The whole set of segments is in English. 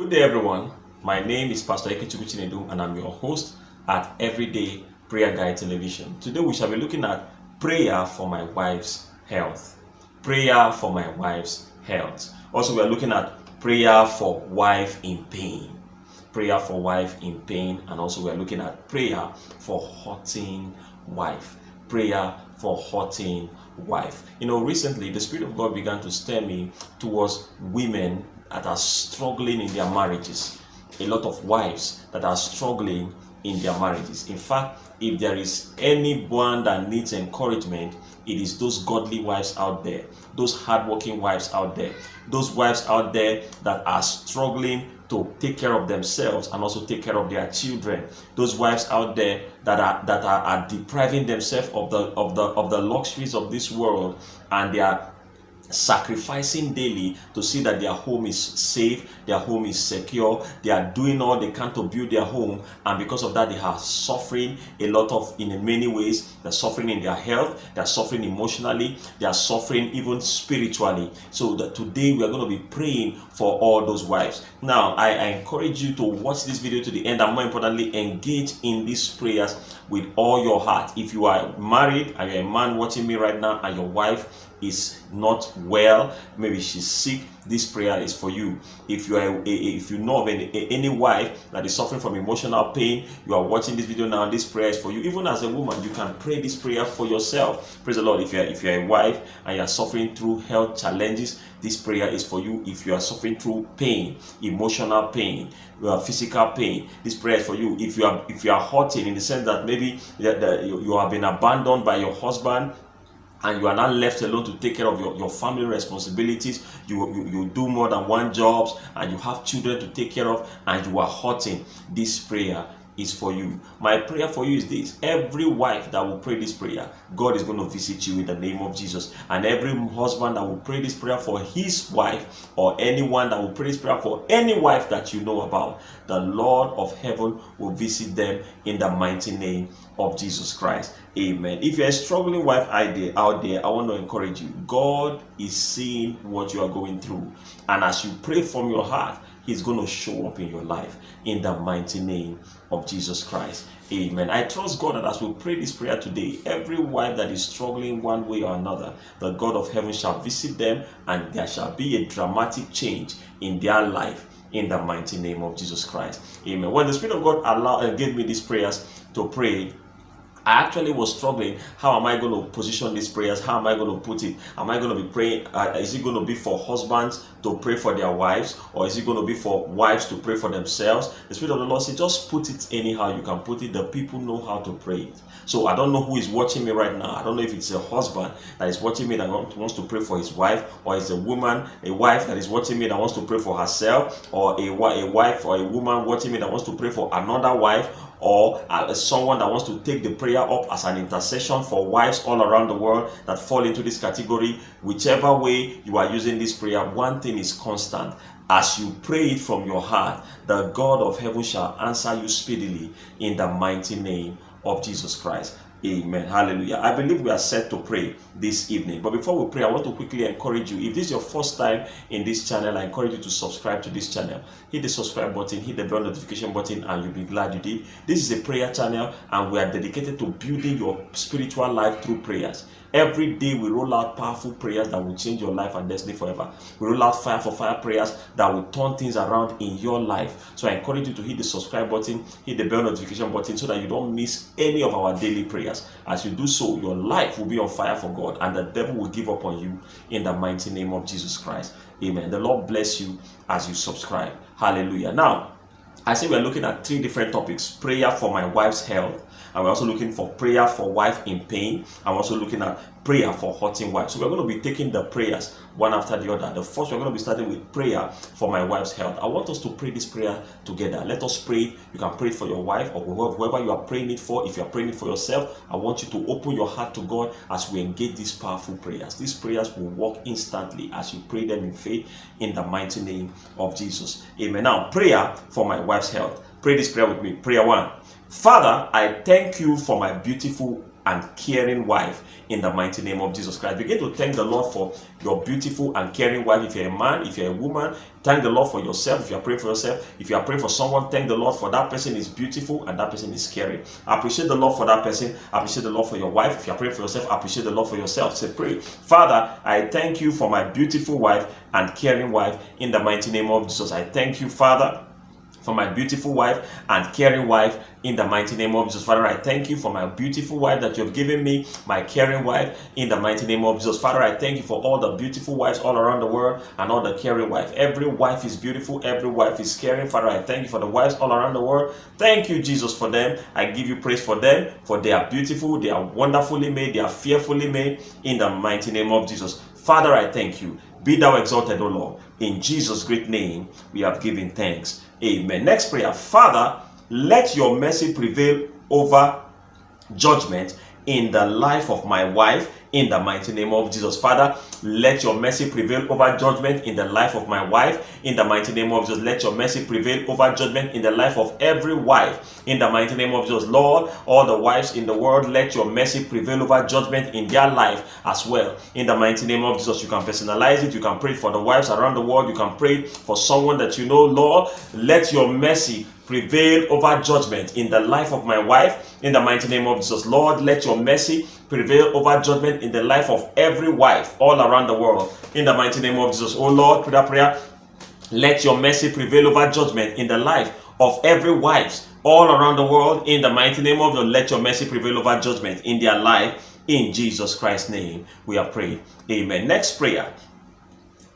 Good day, everyone. My name is Pastor Ikechukwu Chinedu, and I'm your host at Everyday Prayer Guide Television. Today, we shall be looking at prayer for my wife's health. Prayer for my wife's health. Also, we are looking at prayer for wife in pain. Prayer for wife in pain, and also we are looking at prayer for hurting wife. Prayer for hurting wife. Recently the Spirit of God began to stir me towards women that are struggling in their marriages. A lot of wives that are struggling in their marriages. In fact, if there is anyone that needs encouragement, it is those godly wives out there, those hardworking wives out there, those wives out there that are struggling to take care of themselves and also take care of their children. Those wives out there that are depriving themselves of the luxuries of this world, and they are sacrificing daily to see that their home is safe, their home is secure. They are doing all they can to build their home, and because of that they are suffering in many ways. They're suffering in their health, they're suffering emotionally, they are suffering even spiritually. So that today we are going to be praying for all those wives. Now I encourage you to watch this video to the end, and more importantly, engage in these prayers with all your heart. If you are married and you're a man watching me right now and your wife is not well, maybe she's sick, this prayer is for you. If you know of any wife that is suffering from emotional pain, you are watching this video now, this prayer is for you. Even as a woman, you can pray this prayer for yourself. Praise the Lord. If you're a wife and you are suffering through health challenges, this prayer is for you. If you are suffering through pain, emotional pain, physical pain, this prayer is for you. If you are hurting in the sense that maybe you have been abandoned by your husband, and you are now left alone to take care of your family responsibilities, you do more than one job, and you have children to take care of, and you are hurting, this prayer is for you. My prayer for you is this: every wife that will pray this prayer, God is going to visit you in the name of Jesus. And every husband that will pray this prayer for his wife, or anyone that will pray this prayer for any wife that you know about, the Lord of heaven will visit them in the mighty name of Jesus Christ. Amen. If you're a struggling wife out there, I want to encourage you. God is seeing what you are going through, and as you pray from your heart, He's going to show up in your life in the mighty name of Jesus Christ. Amen. I trust God that as we pray this prayer today, every wife that is struggling one way or another, the God of heaven shall visit them, and there shall be a dramatic change in their life in the mighty name of Jesus Christ. Amen. When the Spirit of God gave me these prayers to pray, I actually was struggling. How am I going to position these prayers? How am I going to put it? Am I going to be praying? Is it going to be for husbands to pray for their wives, or is it going to be for wives to pray for themselves? The Spirit of the Lord said, just put it anyhow you can put it. The people know how to pray it. So I don't know who is watching me right now. I don't know if it's a husband that is watching me that wants to pray for his wife, or it's a wife that is watching me that wants to pray for herself, or a wife or a woman watching me that wants to pray for another wife, or someone that wants to take the prayer up as an intercession for wives all around the world that fall into this category. Whichever way you are using this prayer, one thing is constant: as you pray it from your heart, the God of heaven shall answer you speedily in the mighty name of Jesus Christ. Amen. Hallelujah. I believe we are set to pray this evening. But before we pray, I want to quickly encourage you. If this is your first time in this channel, I encourage you to subscribe to this channel. Hit the subscribe button, hit the bell notification button, and you'll be glad you did. This is a prayer channel, and we are dedicated to building your spiritual life through prayers. Every day we roll out powerful prayers that will change your life and destiny forever. We roll out fire for fire prayers that will turn things around in your life. So I encourage you to hit the subscribe button, hit the bell notification button, so that you don't miss any of our daily prayers. As you do so, your life will be on fire for God, and the devil will give up on you in the mighty name of Jesus Christ. Amen. The Lord bless you as you subscribe. Hallelujah. Now, I say we're looking at 3 different topics: prayer for my wife's health, and we're also looking for prayer for wife in pain, and we're also looking at prayer for hurting wife. So we're going to be taking the prayers one after the other. The first, we're going to be starting with prayer for my wife's health. I want us to pray this prayer together. Let us pray. You can pray it for your wife or whoever you are praying it for. If you are praying it for yourself, I want you to open your heart to God as we engage these powerful prayers. These prayers will work instantly as you pray them in faith in the mighty name of Jesus. Amen. Now, prayer for my wife's health. Pray this prayer with me. Prayer 1. Father, I thank you for my beautiful and caring wife in the mighty name of Jesus Christ. Begin to thank the Lord for your beautiful and caring wife. If you're a man, if you're a woman, thank the Lord for yourself. If you're praying for yourself, if you are praying for someone, thank the Lord for that person is beautiful and that person is caring. Appreciate the Lord for that person. Appreciate the Lord for your wife. If you're praying for yourself, appreciate the Lord for yourself. Say, pray, Father, I thank you for my beautiful wife and caring wife in the mighty name of Jesus. I thank you, Father, for my beautiful wife and caring wife in the mighty name of Jesus. Father, I thank you for my beautiful wife that you have given me, my caring wife in the mighty name of Jesus. Father, I thank you for all the beautiful wives all around the world and all the caring wife. Every wife is beautiful, every wife is caring. Father, I thank you for the wives all around the world. Thank you, Jesus, for them. I give you praise for them, for they are beautiful, they are wonderfully made, they are fearfully made in the mighty name of Jesus. Father, I thank you. Be thou exalted, O Lord. In Jesus' great name, we have given thanks. Amen. Next prayer. Father, let your mercy prevail over judgment in the life of my wife in the mighty name of Jesus. Father, let your mercy prevail over judgment in the life of my wife in the mighty name of Jesus. Let your mercy prevail over judgment in the life of every wife in the mighty name of Jesus. Lord, all the wives in the world, let your mercy prevail over judgment in their life as well in the mighty name of Jesus. You can personalize it. You can pray for the wives around the world. You can pray for someone that you know. Lord, let your mercy prevail over judgment in the life of my wife in the mighty name of Jesus. Lord, let your mercy prevail over judgment in the life of every wife all around the world in the mighty name of Jesus. Oh Lord, pray that prayer. Let your mercy prevail over judgment in the life of every wife all around the world in the mighty name of Jesus. Let your mercy prevail over judgment in their life in Jesus Christ's name. We have prayed. Amen. Next prayer.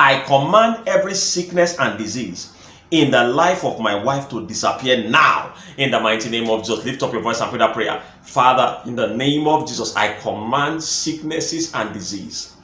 I command every sickness and disease in the life of my wife to disappear now in the mighty name of Jesus. Lift up your voice and pray that prayer. Father, in the name of Jesus, I command sicknesses and disease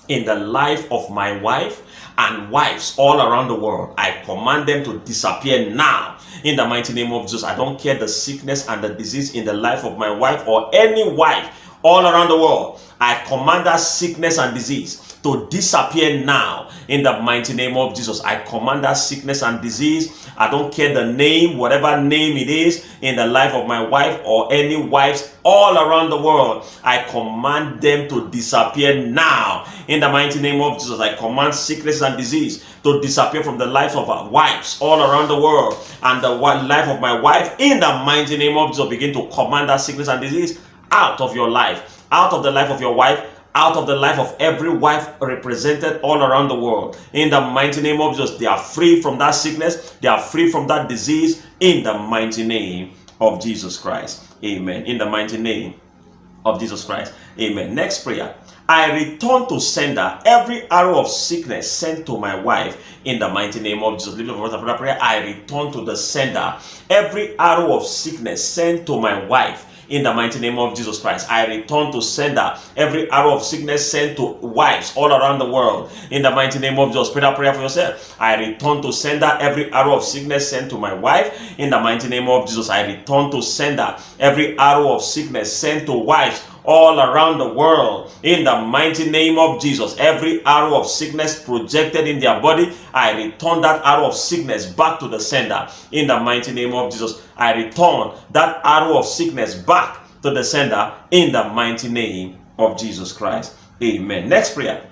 in the life of my wife and wives all around the world. I command them to disappear now in the mighty name of Jesus. I don't care the sickness and the disease in the life of my wife or any wife all around the world. I command that sickness and disease to disappear now in the mighty name of Jesus. I command that sickness and disease. I don't care the name, whatever name it is, in the life of my wife or any wives all around the world. I command them to disappear now in the mighty name of Jesus. I command sickness and disease to disappear from the lives of our wives all around the world and the life of my wife in the mighty name of Jesus. Begin to command that sickness and disease out of your life, out of the life of your wife, out of the life of every wife represented all around the world. In the mighty name of Jesus, they are free from that sickness. They are free from that disease in the mighty name of Jesus Christ. Amen. In the mighty name of Jesus Christ. Amen. Next prayer. I return to sender every arrow of sickness sent to my wife in the mighty name of Jesus. Lift up your voice and prayer. I return to the sender every arrow of sickness sent to my wife in the mighty name of Jesus Christ. I return to sender every arrow of sickness sent to wives all around the world in the mighty name of Jesus. Pray that prayer for yourself. I return to sender every arrow of sickness sent to my wife in the mighty name of Jesus. I return to sender every arrow of sickness sent to wives all around the world in the mighty name of Jesus. Every arrow of sickness projected in their body, I return that arrow of sickness back to the sender in the mighty name of Jesus. I return that arrow of sickness back to the sender in the mighty name of Jesus Christ. Amen. Next prayer.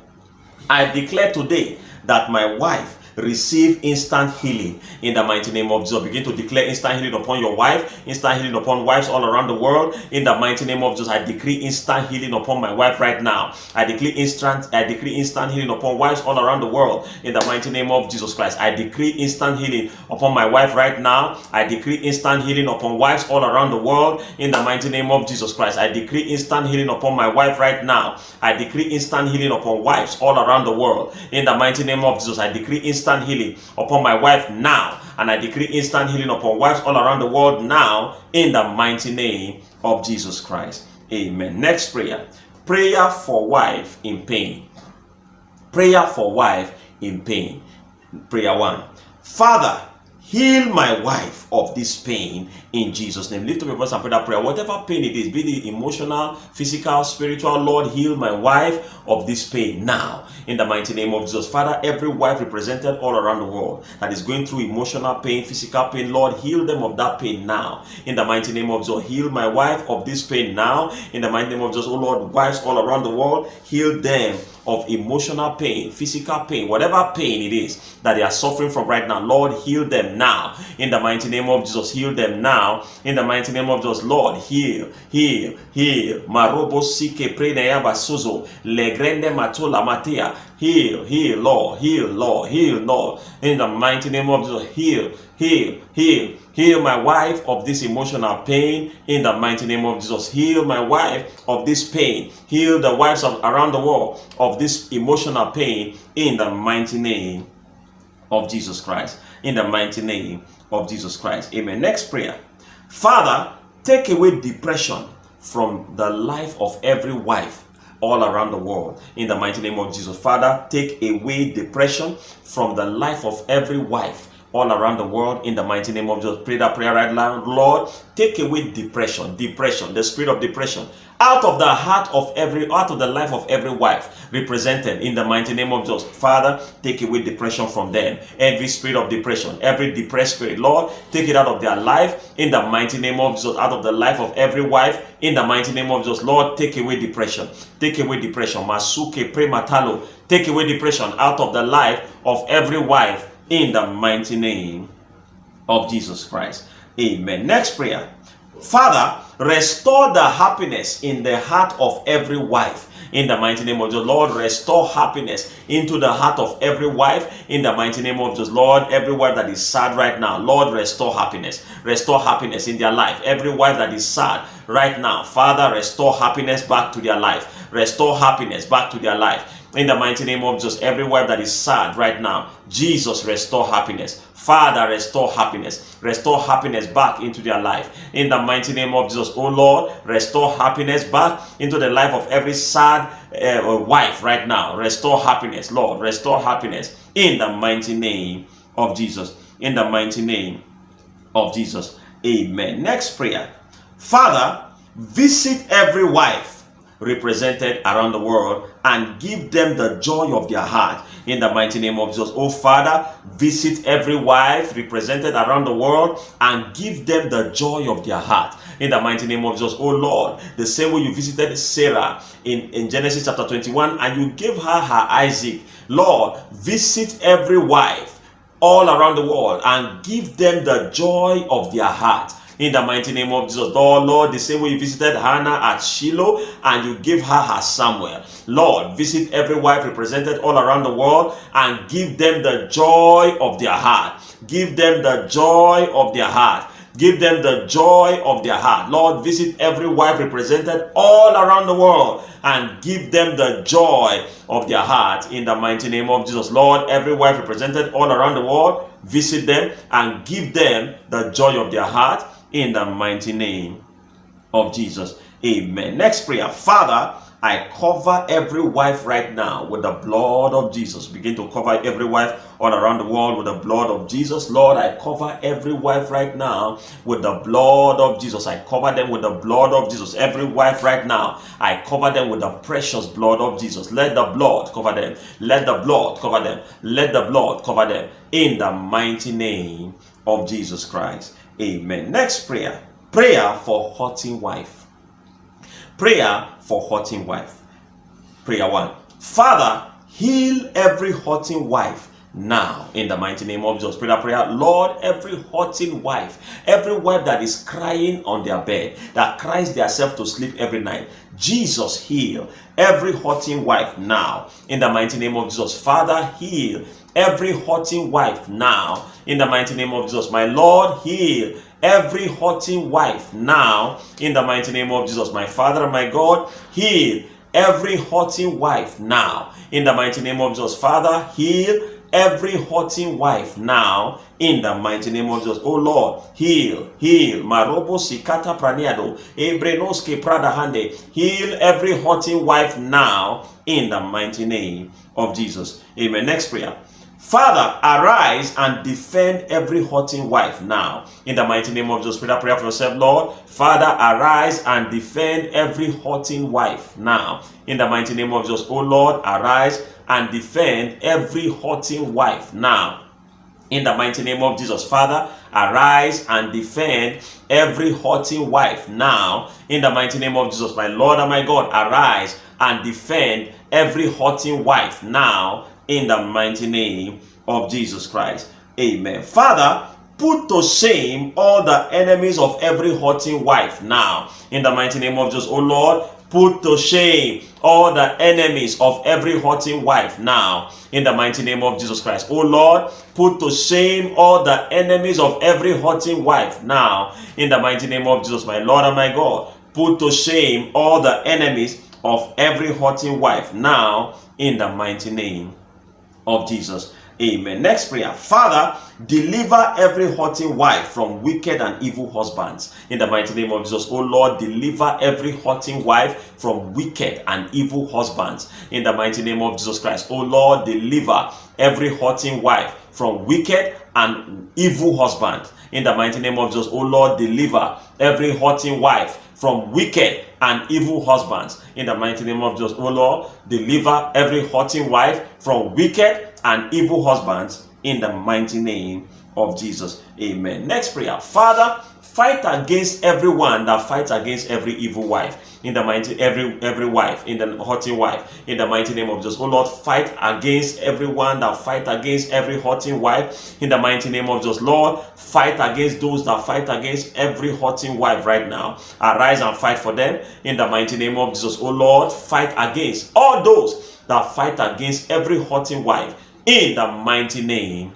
I declare today that my wife receive instant healing in the mighty name of Jesus. Begin to declare instant healing upon your wife, instant healing upon wives all around the world in the mighty name of Jesus. I decree instant healing upon my wife right now. I decree instant healing upon wives all around the world in the mighty name of Jesus Christ. I decree instant healing upon my wife right now. I decree instant healing upon wives all around the world in the mighty name of Jesus Christ. I decree instant healing upon my wife right now. I decree instant healing upon wives all around the world in the mighty name of Jesus. I decree instant healing upon my wife now, and I decree instant healing upon wives all around the world now in the mighty name of Jesus Christ. Amen. Next prayer. Prayer for wife in pain. Prayer for wife in pain. Prayer 1. Father, heal my wife of this pain in Jesus' name. Lift up your voice and pray that prayer. Whatever pain it is, be it emotional, physical, spiritual, Lord, heal my wife of this pain now in the mighty name of Jesus. Father, every wife represented all around the world that is going through emotional pain, physical pain, Lord, heal them of that pain now in the mighty name of Jesus. Heal my wife of this pain now in the mighty name of Jesus. Oh Lord, wives all around the world, heal them of emotional pain, physical pain, whatever pain it is that they are suffering from right now. Lord, heal them now in the mighty name of Jesus. Heal them now in the mighty name of Jesus. Lord, heal. Marobo sike prenayaba suzo legrende matola matia. Heal, Lord, heal, Lord, in the mighty name of Jesus. Heal my wife of this emotional pain in the mighty name of Jesus. Heal my wife of this pain. Heal the wives around the world of this emotional pain in the mighty name of Jesus Christ. In the mighty name of Jesus Christ. Amen. Next prayer. Father, take away depression from the life of every wife all around the world in the mighty name of Jesus. Father, take away depression from the life of every wife all around the world in the mighty name of Jesus. Pray that prayer right now. Lord, take away depression, the spirit of depression out of the life of every wife represented in the mighty name of Jesus. Father, take away depression from them. Every spirit of depression, every depressed spirit, Lord, take it out of their life in the mighty name of Jesus. Out of the life of every wife in the mighty name of Jesus. Lord, take away depression. Take away depression. Masuke prematalo. Take away depression out of the life of every wife in the mighty name of Jesus Christ. Amen. Next prayer. Father, restore the happiness in the heart of every wife in the mighty name of Jesus. Lord, restore happiness into the heart of every wife in the mighty name of Jesus. Lord, every wife that is sad right now, Lord, restore happiness. Restore happiness in their life. Every wife that is sad right now, Father, restore happiness back to their life. Restore happiness back to their life. In the mighty name of Jesus, every wife that is sad right now, Jesus, restore happiness. Father, restore happiness. Restore happiness back into their life. In the mighty name of Jesus, oh Lord, restore happiness back into the life of every sad wife right now. Restore happiness, Lord. Restore happiness in the mighty name of Jesus. In the mighty name of Jesus. Amen. Next prayer. Father, visit every wife represented around the world and give them the joy of their heart in the mighty name of Jesus. Oh Father, visit every wife represented around the world and give them the joy of their heart in the mighty name of Jesus. Oh Lord, the same way you visited Sarah in Genesis chapter 21 and you gave her Isaac, Lord, visit every wife all around the world and give them the joy of their heart in the mighty name of Jesus. Oh Lord, the same way you visited Hannah at Shiloh and you gave her Samuel, Lord, visit every wife represented all around the world and give them the joy of their heart. Give them the joy of their heart. Give them the joy of their heart. Lord, visit every wife represented all around the world and give them the joy of their heart in the mighty name of Jesus. Lord, every wife represented all around the world, visit them and give them the joy of their heart in the mighty name of Jesus. Amen. Next prayer. Father, I cover every wife right now with the blood of Jesus. Begin to cover every wife all around the world with the blood of Jesus. Lord, I cover every wife right now with the blood of Jesus. I cover them with the blood of Jesus. Every wife right now, I cover them with the precious blood of Jesus. Let the blood cover them. Let the blood cover them. Let the blood cover them in the mighty name of Jesus Christ. Amen. Next prayer. Prayer for hurting wife. Prayer for hurting wife. Prayer 1. Father, heal every hurting wife now in the mighty name of Jesus. Pray that prayer. Lord, every hurting wife, every wife that is crying on their bed, that cries themselves to sleep every night, Jesus, heal every hurting wife now in the mighty name of Jesus. Father, heal every hurting wife now in the mighty name of Jesus. My Lord, heal every hurting wife now in the mighty name of Jesus. My Father and my God, heal every hurting wife now in the mighty name of Jesus. Father, heal every hurting wife now in the mighty name of Jesus. Oh Lord, heal. Marobo sikata praniado, ebrenoske prada hande. Heal every hurting wife now in the mighty name of Jesus. Amen. Next prayer. Father, arise and defend every hurting wife now. In the mighty name of Jesus, pray that prayer for yourself, Lord. Father, arise and defend every hurting wife now. In the mighty name of Jesus, oh Lord, arise and defend every hurting wife now. In the mighty name of Jesus, Father, arise and defend every hurting wife now. In the mighty name of Jesus, my Lord and my God, arise and defend every hurting wife now. In the mighty name of Jesus Christ. Amen. Father, put to shame all the enemies of every hurting wife now. In the mighty name of Jesus, oh Lord, put to shame all the enemies of every hurting wife now. In the mighty name of Jesus Christ. Oh Lord, put to shame all the enemies of every hurting wife now. In the mighty name of Jesus, my Lord and my God, put to shame all the enemies of every hurting wife now. In the mighty name of Jesus. Amen. Next prayer. Father, deliver every hurting wife from wicked and evil husbands. In the mighty name of Jesus. Oh Lord, deliver every hurting wife from wicked and evil husbands. In the mighty name of Jesus Christ. Oh Lord, deliver every hurting wife from wicked and evil husband. In the mighty name of Jesus. Oh Lord, deliver every hurting wife from wicked and evil husbands. In the mighty name of Jesus. Oh Lord, deliver every hurting wife from wicked and evil husbands. In the mighty name of Jesus. Amen. Next prayer. Father, fight against everyone that fights against every evil wife. In the mighty every wife, in the hurting wife, in the mighty name of Jesus. Oh Lord, fight against everyone that fight against every hurting wife. In the mighty name of Jesus. Lord, fight against those that fight against every hurting wife right now. Arise and fight for them. In the mighty name of Jesus. Oh Lord, fight against all those that fight against every hurting wife. In the mighty name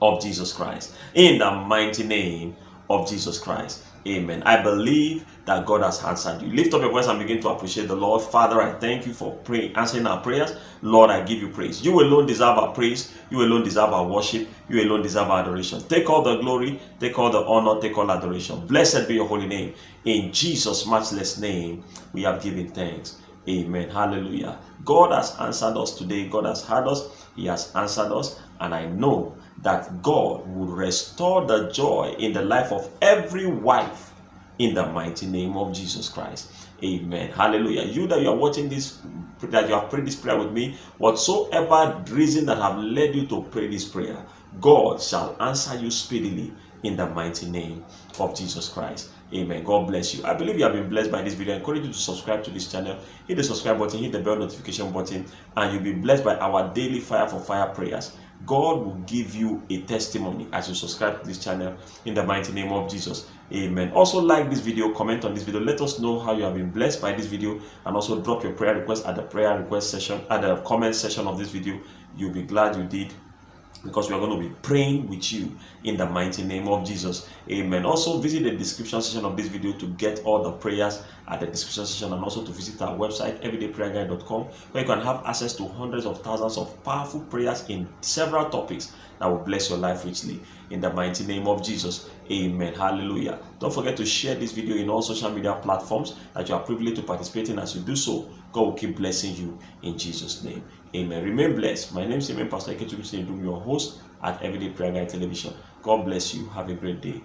of Jesus Christ. In the mighty name of Jesus Christ. Amen. I believe that God has answered you. Lift up your voice and begin to appreciate the Lord. Father, I thank you for answering our prayers. Lord, I give you praise. You alone deserve our praise. You alone deserve our worship. You alone deserve our adoration. Take all the glory, take all the honor, take all adoration. Blessed be your holy name. In Jesus' matchless name, we have given thanks. Amen. Hallelujah. God has answered us today. God has heard us. He has answered us. And I know that God will restore the joy in the life of every wife in the mighty name of Jesus Christ. Amen. Hallelujah. You that you are watching this, that you have prayed this prayer with me, whatsoever reason that have led you to pray this prayer, God shall answer you speedily in the mighty name of Jesus Christ. Amen. God bless you. I believe you have been blessed by this video. I encourage you to subscribe to this channel. Hit the subscribe button, hit the bell notification button, and you'll be blessed by our daily fire for fire prayers. God will give you a testimony as you subscribe to this channel in the mighty name of Jesus. Amen. Also like this video, comment on this video. Let us know how you have been blessed by this video, and also drop your prayer request at the prayer request section, at the comment section of this video. You'll be glad you did, because we are going to be praying with you in the mighty name of Jesus. Amen. Also visit the description section of this video to get all the prayers at the description section, and also to visit our website everydayprayerguide.com, where you can have access to hundreds of thousands of powerful prayers in several topics that will bless your life richly in the mighty name of Jesus. Amen. Hallelujah. Don't forget to share this video in all social media platforms that you are privileged to participate in. As you do so, God will keep blessing you in Jesus' name. Amen. Remain blessed. My name is Pastor Ekechukwu, your host at Everyday Prayer Guide Television. God bless you. Have a great day.